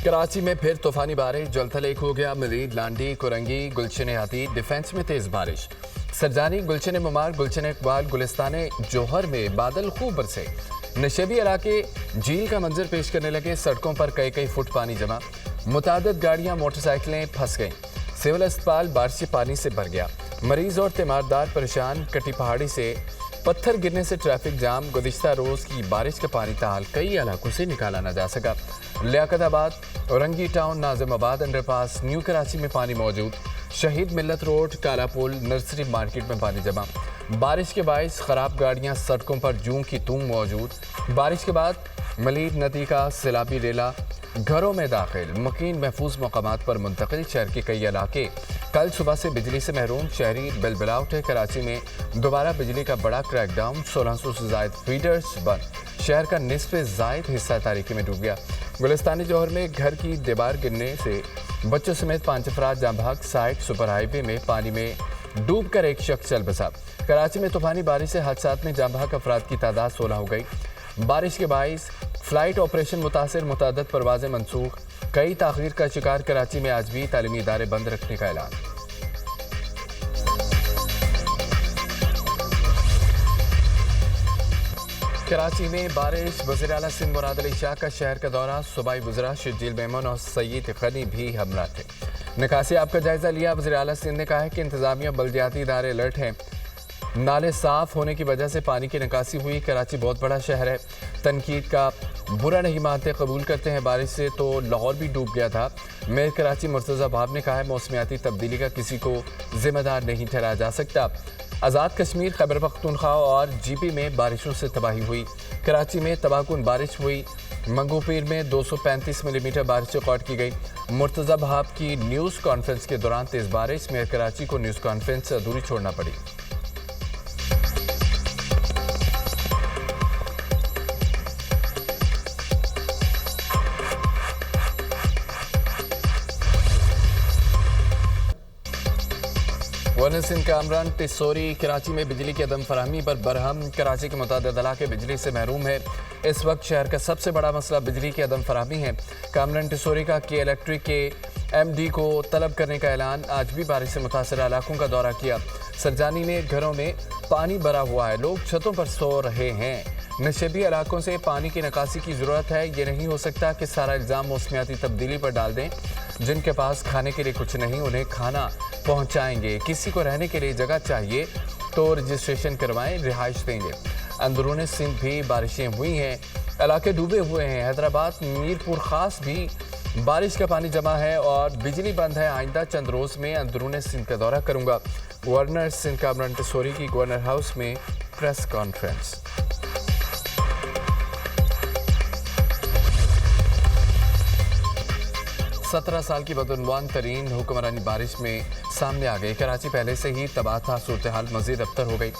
कराची में फिर तूफानी बारिश, जलथल एक हो गया। मजीद लांडी, कुरंगी, गुलशन हाथी, डिफेंस में तेज बारिश। सरजानी, गुलशन मुमार, गुलशन इकबाल, गुलिस्तान जोहर में बादल खूब बरसे। नशेबी इलाके झील का मंजर पेश करने लगे। सड़कों पर कई कई फुट पानी जमा। मुतादिद गाड़ियां, मोटरसाइकिलें फंस गईं। सिविल अस्पताल बारिशी पानी से भर गया। मरीज और तीमारदार परेशान। कटी पहाड़ी से पत्थर गिरने से ट्रैफिक जाम। गुज़िश्ता रोज की बारिश का पानी ताल कई इलाकों से निकाला न जा सका। Liaquatabad, Orangi town, Nazimabad underpass, new Karachi में पानी मौजूद। शहीद मिल्लत रोड, काला पुल, नर्सरी मार्केट में पानी जमा। बारिश के बायस खराब गाड़ियां, सड़कों पर जूं की तूं मौजूद। बारिश के बाद मलीद नदी का सैलाबी रेला घरों में दाखिल। मकीन महफूज मकामात पर मुंतकिल। शहर के कई इलाके कल सुबह से बिजली से महरूम। शहरी बिलबिला उठे। कराची में दोबारा बिजली का बड़ा क्रैकडाउन। 1600 से जायद फीडर्स बंद। शहर का निसफ जायद हिस्सा तारीकी में डूब गया। गुलिस्तान जोहर में घर की दीवार गिरने से बच्चों समेत 5 अफराद जाँ भाग। साइड सुपर हाईवे में पानी में डूब कर एक शख्स चल बसा। कराची में तूफानी बारिश से हादसात में जाँ भाग अफराद की तादाद 16 हो गई। बारिश के बायस फ्लाइट ऑपरेशन मुतासर, मुतादद परवाजें मनसूख। कई ताखीर का शिकार। कराची में आज भी तालीमी इदारे बंद रखने का ऐलान। कराची में बारिश। वज़ीर आला सिंध मुराद अली शाह का शहर का दौरा। सूबाई वज़रा शर्जील मेमन और सईद गनी भी हमरा थे। निकासी आपका जायजा लिया। वज़ीर आला सिंध ने कहा है कि इंतजामिया बल्दियाती इदारे अलर्ट हैं। नाले साफ होने की वजह से पानी की निकासी हुई। कराची बहुत बड़ा शहर है। तनकीद का बुरा नहीं मानते, कबूल करते हैं। बारिश से तो लाहौर भी डूब गया था। मेयर कराची मुर्तज़ा भाब ने कहा है मौसमियाती तब्दीली का किसी को जिम्मेदार नहीं ठहराया जा सकता। आज़ाद कश्मीर, खैबर पख्तूनख्वा और जीपी में बारिशों से तबाही हुई। कराची में तबाहकुन बारिश हुई। मंगोपीर में 235 मिलीमीटर बारिश रिकॉर्ड की गई। मुर्तज़ा भाब की न्यूज़ कॉन्फ्रेंस के दौरान तेज़ बारिश। मेयर कराची को न्यूज़ कॉन्फ्रेंस अधूरी छोड़ना पड़ी। गवर्नर सिंध कामरान टिसोरी कराची में बिजली की अदम फराहमी पर बरहम। कराची के मुतादिद इलाके बिजली से महरूम है। इस वक्त शहर का सबसे बड़ा मसला बिजली की अदम फराहमी है। कामरान टिसोरी का के इलेक्ट्रिक के MD को तलब करने का ऐलान। आज भी बारिश से मुतासर इलाकों का दौरा किया। सरजानी में घरों में पानी भरा हुआ है। लोग छतों पर सो रहे हैं। नशेबी इलाकों से पानी की निकासी की ज़रूरत है। ये नहीं हो सकता कि सारा इल्ज़ाम मौसमियाती तब्दीली पर डाल दें। जिनके पास खाने के लिए कुछ नहीं, उन्हें खाना पहुंचाएंगे। किसी को रहने के लिए जगह चाहिए तो रजिस्ट्रेशन करवाएं, रिहाइश देंगे। अंदरून सिंध भी बारिशें हुई हैं। इलाके डूबे हुए हैं। हैदराबाद, मीरपुर खास भी बारिश का पानी जमा है और बिजली बंद है। आइंदा चंद रोज़ में अंदरून सिंध का दौरा करूंगा। गवर्नर सिंध कामरान टिसोरी की गवर्नर हाउस में प्रेस कॉन्फ्रेंस। 17 साल की बदउनवान तरीन हुक्मरानी बारिश में सामने आ गई। कराची पहले से ही तबाह था। सूरत हाल मजीद अबतर हो गई।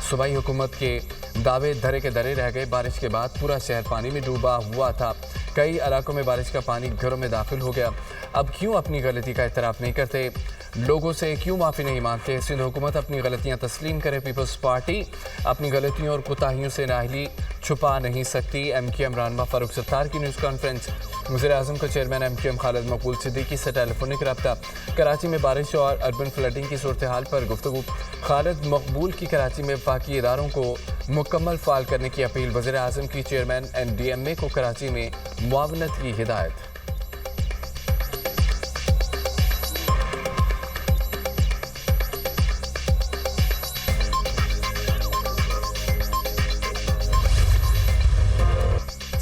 सूबाई हुकूमत के दावे धरे के धरे रह गए। बारिश के बाद पूरा शहर पानी में डूबा हुआ था। कई इलाकों में बारिश का पानी घरों में दाखिल हो गया। अब क्यों अपनी गलती का इतराफ़ नहीं करते? लोगों से क्यों माफ़ी नहीं मांगते? सिंध हुकूमत अपनी गलतियां तस्लीम करे। पीपल्स पार्टी अपनी गलतियों और कोताहियों से नाअहली छुपा नहीं सकती। MQM रहनुमा फारूक सत्तार की न्यूज़ कॉन्फ्रेंस। वज़ीर आज़म का चेयरमैन MQM खालिद मकबूल सिद्दीकी से टेलीफोनिक रब्ता। कराची में बारिश और अर्बन फ्लडिंग की सूरत हाल पर गुफ्तगू। खालिद मकबूल की कराची में वफाकी इदारों को मुकम्मल फ़ाल करने की अपील। वज़ीर आज़म की चेयरमैन NDMA को कराची में मुआवनत की हिदायत।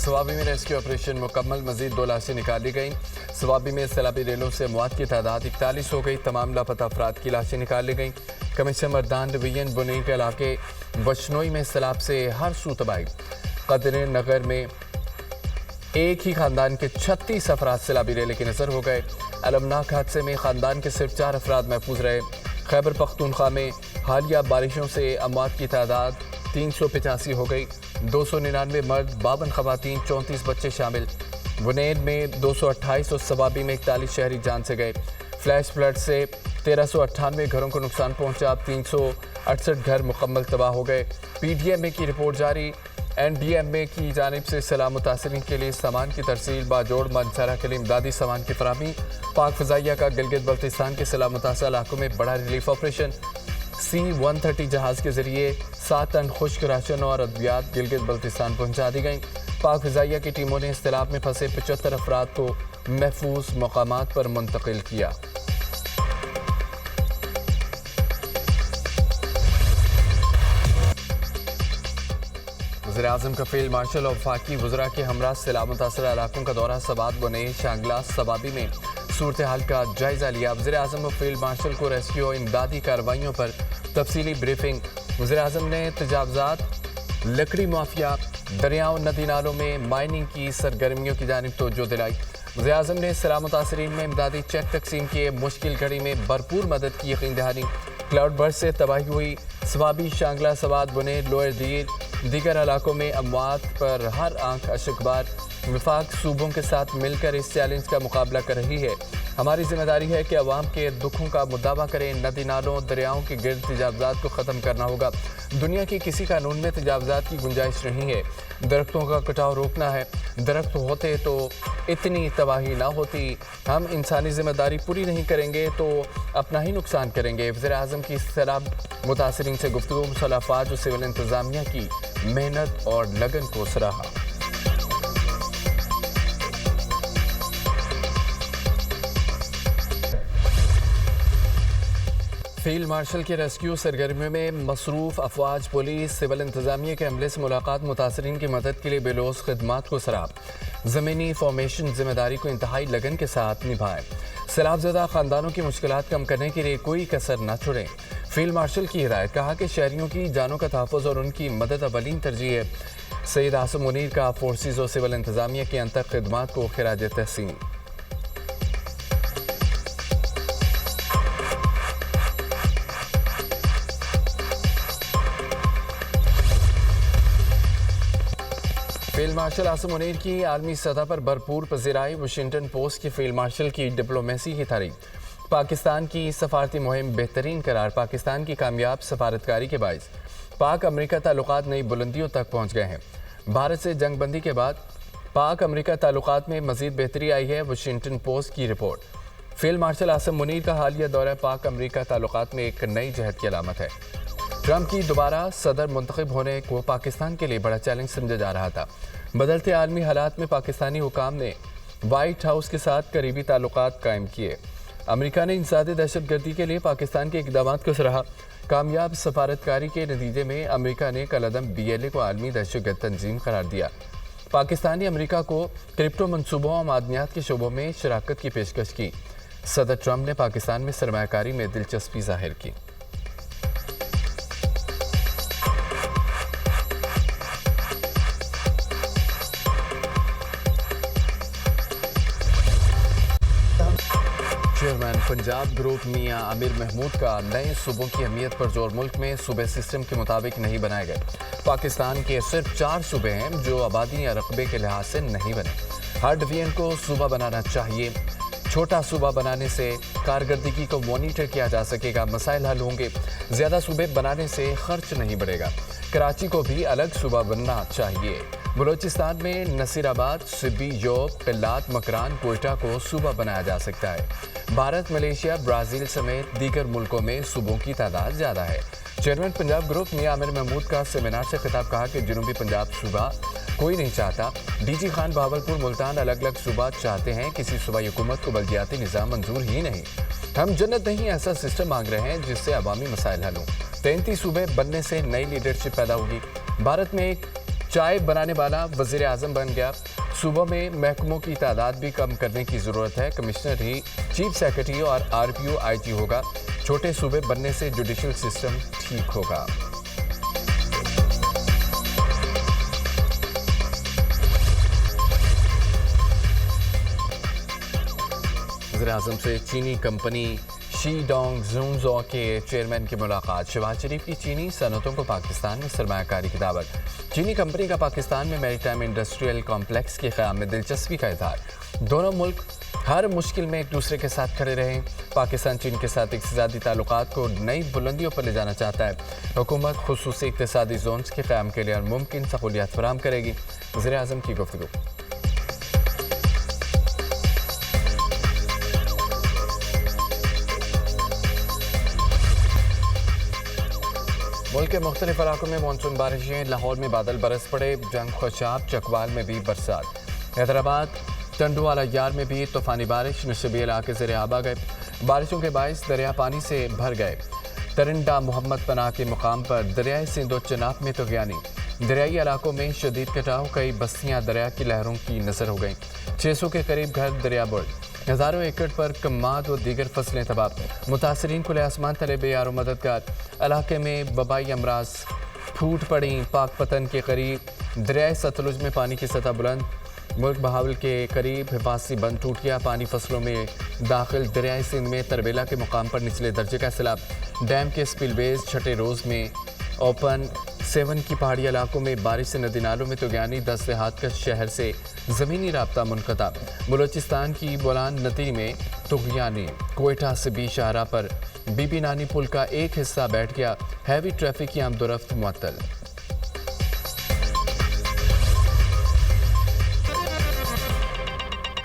सवाबी में रेस्क्यू ऑपरेशन मुकम्मल। मजीद 2 लाशें निकाली गईं। सवाबी में सैलाबी रेलों से मौत की तादाद 41 हो गई। तमाम लापता अफराद की लाशें निकाली गईं। कमिश्नर मर्दान डिवीजन बुनीर के इलाके बशनोई में सैलाब से हर सू तबाही। कदर नगर में एक ही खानदान के 36 अफराद सैलाबी रेले की नजर हो गए। अलमनाक हादसे में खानदान के सिर्फ 4 अफराद महफूज रहे। खैबर पख्तूनख्वा में हालिया बारिशों से अमवात की तादाद 385 हो गई। 299 मर्द, 52 खवातीन, 34 बच्चे शामिल। बुनेर में 228 और सवाबी में 41 शहरी जान से गए। फ्लैश फ्लड से 1398 घरों को नुकसान पहुंचा। 368 घर मुकम्मल तबाह हो गए। PDMA की रिपोर्ट जारी। NDMA की जानिब से सैलाब मुतासरीन के लिए सामान की तरसील बाजोड़ मनसरा के लिए इमदादी सामान की फराहमी। पाक फ़िज़ाइया का गिलगित बल्तिस्तान के सैलाब मुतासर इलाकों में बड़ा रिलीफ ऑपरेशन। C-130 जहाज़ के जरिए 7 टन खुश्क राशन और अद्वियात गिलगित बल्तिस्तान पहुंचा दी गई। पाक फ़िज़ाइया की टीमों ने इख्तिलाफ में फंसे 75 अफराद को महफूज मकामात पर मुंतकिल किया। वज़ीर-ए-आज़म का फील्ड मार्शल और वफाकी वज़रा के हमरा सैलाब मुतासर इलाकों का दौरा। सबात बने शांगला सबाबी में सूरत हाल का जायजा लिया। वज़ीर-ए-आज़म और फील्ड मार्शल को रेस्क्यू और इमदादी कार्रवाइयों पर तफसीली ब्रीफिंग। वज़ीर-ए-आज़म ने तजावज़ात, लकड़ी माफिया, दरियाओं नदी नालों में माइनिंग की सरगर्मियों की जानिब तवज्जो दिलाई। वज़ीर-ए-आज़म ने सैलाब मुतासरीन में इमदादी चेक तकसीम किए। मुश्किल घड़ी में भरपूर मदद की यकीन दहानी। क्लाउड बर्स्ट से तबाही हुई। सवाबी, शांगला, सबात बने, लोअर दीर दीगर इलाकों में अमवात पर हर आंख अशकबार। वफाक सूबों के साथ मिलकर इस चैलेंज का मुकाबला कर रही है। हमारी जिम्मेदारी है कि अवाम के दुखों का मुदावा करें। नदी नालों दरियाओं के गिर्द तजावज़ात को ख़त्म करना होगा। दुनिया के किसी कानून में तजावज़ात की गुंजाइश नहीं है। दरख्तों का कटाव रोकना है। दरख्त होते तो इतनी तबाही ना होती। हम इंसानी जिम्मेदारी पूरी नहीं करेंगे तो अपना ही नुकसान करेंगे। वज़ीर-ए-आज़म की सैलाब मुतासरीन से गुफ्तगू। मुसल्लफ़ात और सिविल इंतज़ामिया की मेहनत और लगन को सराहा। फील्ड मार्शल के रेस्क्यू सरगर्मियों में मसरूफ़ अफवाज, पुलिस, सिविल इंतज़ामिया के अमले से मुलाकात। मुतासरीन की मदद के लिए बेलोस खिदमात को सराब। ज़मीनी फॉर्मेशन जिम्मेदारी को इंतहाई लगन के साथ निभाएं। सैलाबज़दा ख़ानदानों की मुश्किलात कम करने के लिए कोई कसर न छोड़ें। फील्ड मार्शल की हिदायत। कहा कि शहरियों की जानों का तहफ़्फ़ुज़ और उनकी मदद अवलीन तरजीह है। सैयद आसिम मुनीर का फोर्सेस और सिविल इंतज़ामिया के अंतर खिदमात को खिराज तहसीन। फील्ड मार्शल आसिम मुनीर की आलमी सतह पर भरपूर पज़ीराई। वाशिंगटन पोस्ट की फील्ड मार्शल की डिप्लोमेसी की तारीफ। पाकिस्तान की सफारती मुहिम बेहतरीन करार। पाकिस्तान की कामयाब सफारतकारी के बाइस पाक अमरीका ताल्लुकात नई बुलंदियों तक पहुँच गए हैं। भारत से जंगबंदी के बाद पाक अमरीका ताल्लुकात में मज़ीद बेहतरी आई है। वाशिंगटन पोस्ट की report. Field marshal Asim Munir का हालिया दौरा पाक अमरीका ताल्लुकात में एक नई जहद की अलामत है। ट्रंप की दोबारा सदर मुंतखब होने को पाकिस्तान के लिए बड़ा चैलेंज समझा जा रहा था। बदलते आलमी हालात में पाकिस्तानी हुकाम ने वाइट हाउस के साथ करीबी ताल्लुकात कायम किए। अमेरिका ने इंसादी दहशतगर्दी के लिए पाकिस्तान के इक़दाम को सराहा। कामयाब सफारतकारी के नतीजे में अमेरिका ने कलअदम BLA को आलमी दहशतगर्द तंजीम करार दिया। पाकिस्तान ने अमेरिका को क्रिप्टो मनसूबों और मादनियात के शोबों में शराकत की पेशकश की। सदर ट्रंप ने पाकिस्तान में सरमायाकारी में दिलचस्पी जाहिर की। चेयरमैन पंजाब ग्रुप मियां आमिर महमूद का नए सूबों की अहमियत पर जोर। मुल्क में सूबे सिस्टम के मुताबिक नहीं बनाए गए। पाकिस्तान के सिर्फ 4 सूबे हैं जो आबादी या रकबे के लिहाज से नहीं बने। हर डिवीजन को सूबा बनाना चाहिए। छोटा सूबा बनाने से कारकर्दगी को मॉनिटर किया जा सकेगा, मसाइल हल होंगे। ज़्यादा सूबे बनाने से खर्च नहीं बढ़ेगा। कराची को भी अलग सूबा बनना चाहिए। बलोचिस्तान में नसीराबाद, सिब्बी, योब, किल्लात, मकरान, कोयटा को सूबा बनाया जा सकता है। भारत, मलेशिया, ब्राज़ील समेत दीगर मुल्कों में सूबों की तादाद ज़्यादा है। चेयरमैन पंजाब ग्रुप मियां आमिर महमूद का सेमिनार से खिताब। कहा कि जनूबी पंजाब सूबा कोई नहीं चाहता। DG खान बहावलपुर, मुल्तान अलग अलग सूबा चाहते हैं। किसी सूबाई हुकूमत को बल्दियाती निज़ाम मंजूर ही नहीं। हम जन्नत नहीं ऐसा सिस्टम मांग रहे हैं जिससे अवामी मसाइल हल हों। 33 सूबे बनने से नई लीडरशिप पैदा होगी। भारत में एक चाय बनाने वाला वज़ीर-ए-आज़म बन गया। सूबों में महकमों की तादाद भी कम करने की ज़रूरत है। कमिश्नर ही चीफ सेक्रेटरी और RPO IG होगा। छोटे सूबे बनने से जुडिशल सिस्टम ठीक होगा। वज़ीर-ए-आज़म से चीनी कंपनी शीडोंग ज़ुंगज़ो के चेयरमैन की मुलाकात। शहबाज शरीफ की चीनी सनतों को पाकिस्तान में सरमायाकारी की दावत। चीनी कंपनी का पाकिस्तान में मैरीटाइम इंडस्ट्रियल कॉम्प्लेक्स के क़याम में दिलचस्पी का इज़हार। दोनों मुल्क हर मुश्किल में एक दूसरे के साथ खड़े रहें। पाकिस्तान चीन के साथ इक़्तिसादी ताल्लुकात को नई बुलंदियों पर ले जाना चाहता है। हुकूमत खुसूसी इक़्तिसादी जोन्स के क़याम के लिए हर मुमकिन सहूलियात फराहम करेगी। वज़ीर-ए-आज़म की गुफ्तगू। मुल्क के मुख्तलिफ इलाकों में मानसून बारिशें, लाहौर में बादल बरस पड़े, जंग खुशाब, चकवाल में भी बरसात। हैदराबाद टंडुवाला यार में भी तूफानी बारिश, नशबी इलाके ज़ेर आब आ गए। बारिशों के बायस दरिया पानी से भर गए। तरिंडा मोहम्मद पनाह के मुकाम पर दरियाए सिंध और चनाब में तगयानी। दरियाई इलाकों में शदीद कटाव, कई बस्तियाँ दरिया की लहरों की नजर हो गईं। 600 के करीब घर दरिया बुड़, हज़ारों एकड़ पर कमाद व दीगर फसलें तबाह। मुतासरीन खुले आसमान तले बेयारो मददगार। इलाके में वबाई अमराज फूट पड़ी। पाक पतन के करीब दरियाए सतलुज में पानी की सतह बुलंद। मुल्क बहावल के करीब हिफाजती बंद टूट गया। पानी फसलों में दाखिल। दरियाए सिंध में तरबेला के मुकाम पर निचले दर्जे का सैलाब। डैम के स्पिलवेज छठे रोज़ में ओपन। 7 की पहाड़ी इलाकों में बारिश से नदी नालों में तगयानी। 10 देहात का शहर से ज़मीनी राब्ता मुनक़ता। बलोचिस्तान की बोलान नदी में तगयानी। कोयटा से बी शाहरा पर बीबी नानी पुल का एक हिस्सा बैठ गया। हैवी ट्रैफिक की आमदोरफ्त मुअत्तल।